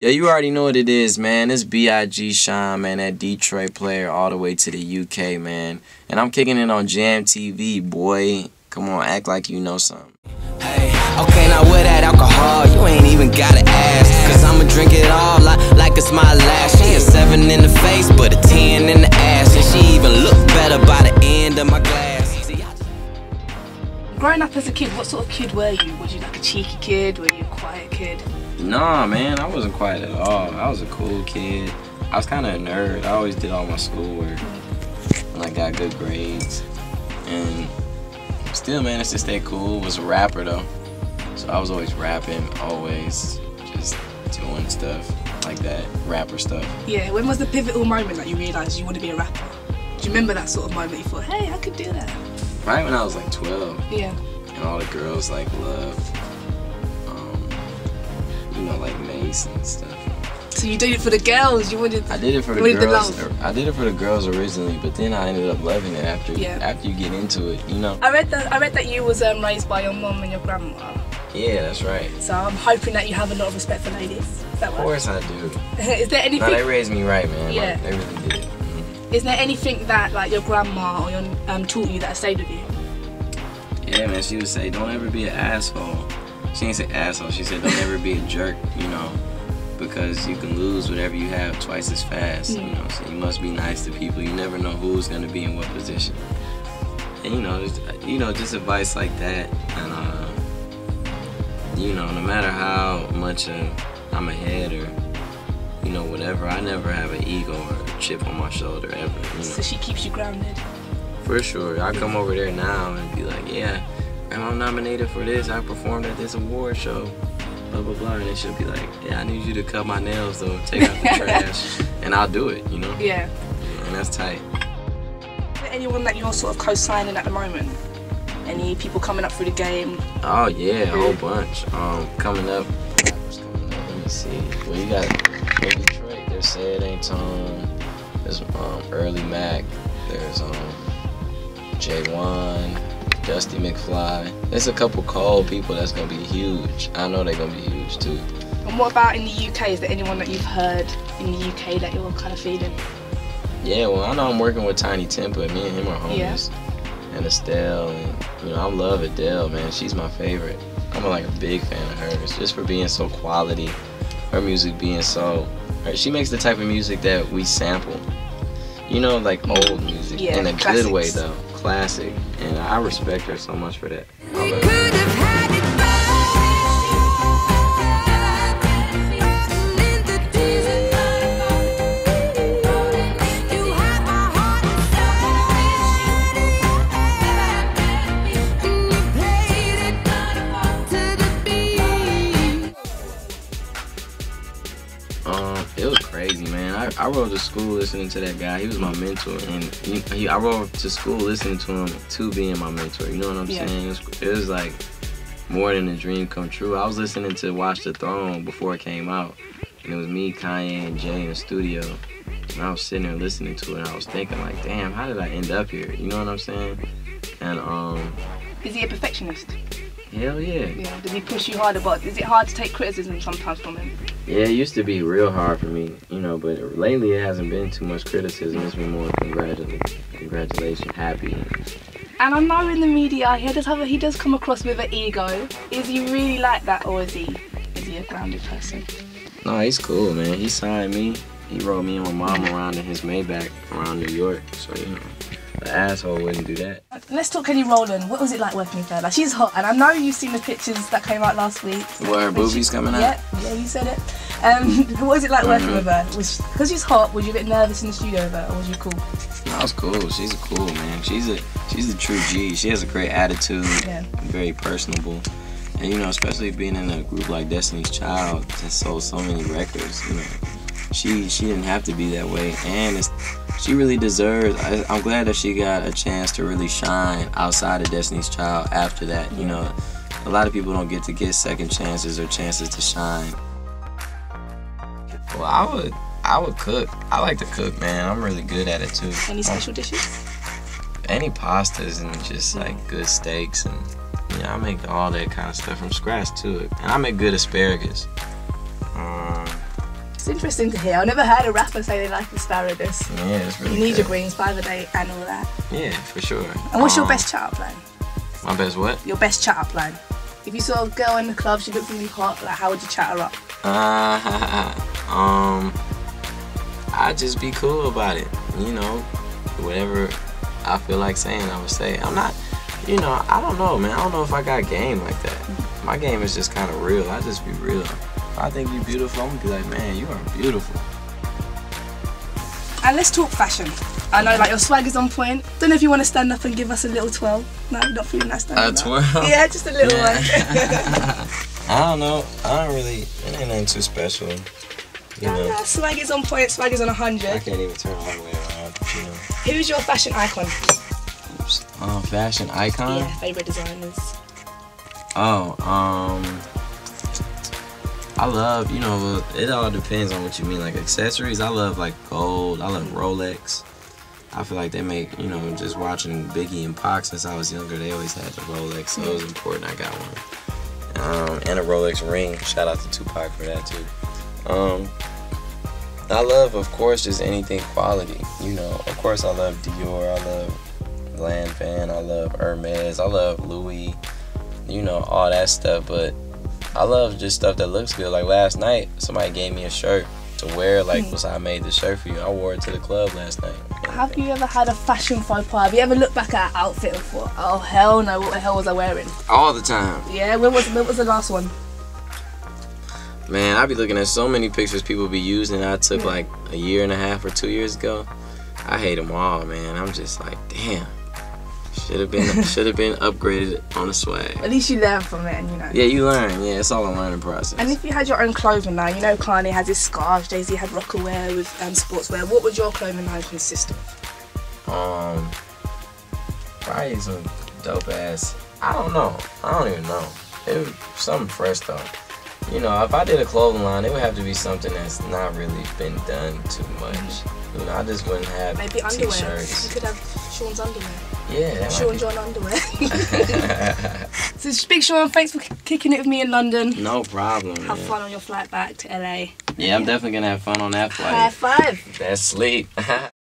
Yeah, you already know what it is, man. It's B.I.G. Sean, man, that Detroit player all the way to the UK, man. And I'm kicking it on Jam TV, boy. Come on, act like you know something. Hey, okay, now with that alcohol, you ain't even gotta ask. Cause I'ma drink it all like it's my last. She a 7 in the face, but a 10 in the ass. And she even look better by the end of my glass. Growing up as a kid, what sort of kid were you? Was you like a cheeky kid? Were you a quiet kid? Nah, man, I wasn't quiet at all. I was a cool kid. I was kind of a nerd. I always did all my schoolwork. And I got good grades. And still managed to stay cool. Was a rapper, though. So I was always rapping, always just doing stuff like that, rapper stuff. Yeah, when was the pivotal moment that you realised you want to be a rapper? Do you remember that sort of moment you thought, hey, I could do that? Right when I was like 12. Yeah. And all the girls like loved, you know, like Mace and stuff. So you did it for the girls? You wanted? I did it for the girls. I did it for the girls originally, but then I ended up loving it after you get into it, you know. I read that you was raised by your mum and your grandma. Yeah, that's right. So I'm hoping that you have a lot of respect for ladies. Is that Of course I do. Is there anything? No, they raised me right, man. Yeah. Like, they really did. Is there anything that like your grandma or your taught you that stayed with you? Yeah, man. She would say, "Don't ever be an asshole." She didn't say asshole. She said, "Don't ever be a jerk," you know, because you can lose whatever you have twice as fast. You know, so you must be nice to people. You never know who's gonna be in what position. And you know, just advice like that. And you know, no matter how much I'm ahead or you know whatever, I never have an ego or a chip on my shoulder ever. You know. So she keeps you grounded. For sure. I come over there now and be like, yeah, I'm nominated for this. I performed at this award show. Blah, blah, blah. And then she'll be like, yeah, I need you to cut my nails, though. Take out the trash. And I'll do it, you know? Yeah. And that's tight. Is there anyone that you're sort of co-signing at the moment? Any people coming up through the game? Oh, yeah, a whole bunch. Coming up, rappers coming up. Let me see. Well, you got in Detroit, there's Said Ain't Tone. There's Early Mac. There's J1, Dusty McFly. There's a couple cold people that's gonna be huge. I know they're gonna be huge too. And what about in the UK? Is there anyone that you've heard in the UK that you're kind of feeling? Yeah, well, I know I'm working with Tiny Tempa. Me and him are homies. Yeah. And Estelle, and you know, I love Adele, man. She's my favorite. I'm like a big fan of hers, just for being so quality. Her music being so. She makes the type of music that we sample. You know, like old music in a good way though. Classic, and I respect her so much for that. It was crazy, man. I rode to school listening to that guy. He was my mentor, and I rode to school listening to him to being my mentor. You know what I'm saying? It was like more than a dream come true. I was listening to Watch the Throne before it came out, and it was me, Kanye, and Jay in the studio. And I was sitting there listening to it, and I was thinking like, damn, how did I end up here? You know what I'm saying? And is he a perfectionist? Hell yeah. Yeah. Does he push you harder? But is it hard to take criticism sometimes from him? Yeah, it used to be real hard for me, you know, but lately it hasn't been too much criticism. It's been more congratulations, happy. And I know in the media he does come across with an ego. Is he really like that, or is he a grounded person? No, he's cool, man. He signed me. He rode me and my mom around in his Maybach around New York, so you know. An asshole wouldn't do that. Let's talk Kelly Rowland. What was it like working with her? Like, she's hot, and I know you've seen the pictures that came out last week. What, her boobies coming out? Yeah, you said it. What was it like working with her? Because she's hot, was you a bit nervous in the studio with her, or was you cool? No, I was cool. She's a cool, man. She's a true G. She has a great attitude, very personable. And you know, especially being in a group like Destiny's Child that sold so many records, you know. She didn't have to be that way, and she really deserves. I'm glad that she got a chance to really shine outside of Destiny's Child after that. You know, a lot of people don't get to get second chances or chances to shine. Well, I would cook. I like to cook, man. I'm really good at it too. Any special dishes? Any pastas and just like good steaks, and yeah, I make all that kind of stuff from scratch too. And I make good asparagus. It's interesting to hear. I've never heard a rapper say they like asparagus. Yeah, it's really You need good. your greens 5 a day and all that. Yeah, for sure. And what's your best chat-up line? My best what? Your best chat-up line. If you saw a girl in the club, she looked really hot, like how would you chat her up? I'd just be cool about it. You know, whatever I feel like saying, I would say. I'm not, you know, I don't know, man. I don't know if I got game like that. My game is just kind of real. I just be real. If I think you're beautiful, I'm gonna be like, man, you are beautiful. And let's talk fashion. I know, like, your swag is on point. Don't know if you want to stand up and give us a little twirl. No, you're not feeling that standing up. A twirl? Yeah, just a little one. I don't know. I don't really, it ain't nothing too special. You know. No, swag is on point, swag is on 100. I can't even turn all the way around, you know. Who's your fashion icon? Fashion icon? Yeah, favourite designers. I love, you know, it all depends on what you mean. Like accessories, I love like gold. I love Rolex. I feel like they make, you know, just watching Biggie and Pac since I was younger, they always had the Rolex, so it was important. I got one. And a Rolex ring. Shout out to Tupac for that too. I love, of course, just anything quality. You know, of course, I love Dior. I love Lanvin. I love Hermes. I love Louis. You know, all that stuff. But I love just stuff that looks good. Like last night, somebody gave me a shirt to wear. Like, was I made this shirt for you? I wore it to the club last night. Have you ever had a fashion faux pas? Have you ever looked back at an outfit and thought, oh hell no, what the hell was I wearing? All the time. Yeah, when was the last one? Man, I be looking at so many pictures people be using I took like a year and a half or 2 years ago. I hate them all, man. I'm just like, damn. Should have been upgraded on the swag. At least you learn from it, and you know. Yeah, you learn. Yeah, it's all a learning process. And if you had your own clothing line, you know Kanye has his scarves, Jay-Z had Rockaware with sportswear. What would your clothing line consist of? Probably some dope ass. I don't know. I don't even know. It was something fresh though. You know, if I did a clothing line, it would have to be something that's not really been done too much. You know, I just wouldn't have maybe underwear. T-shirts. You could have Sean's underwear. Yeah. Sean John underwear. So big Sean, thanks for kicking it with me in London. No problem. Have fun on your flight back to LA. Yeah, I'm definitely gonna have fun on that flight. High five. That's sleep.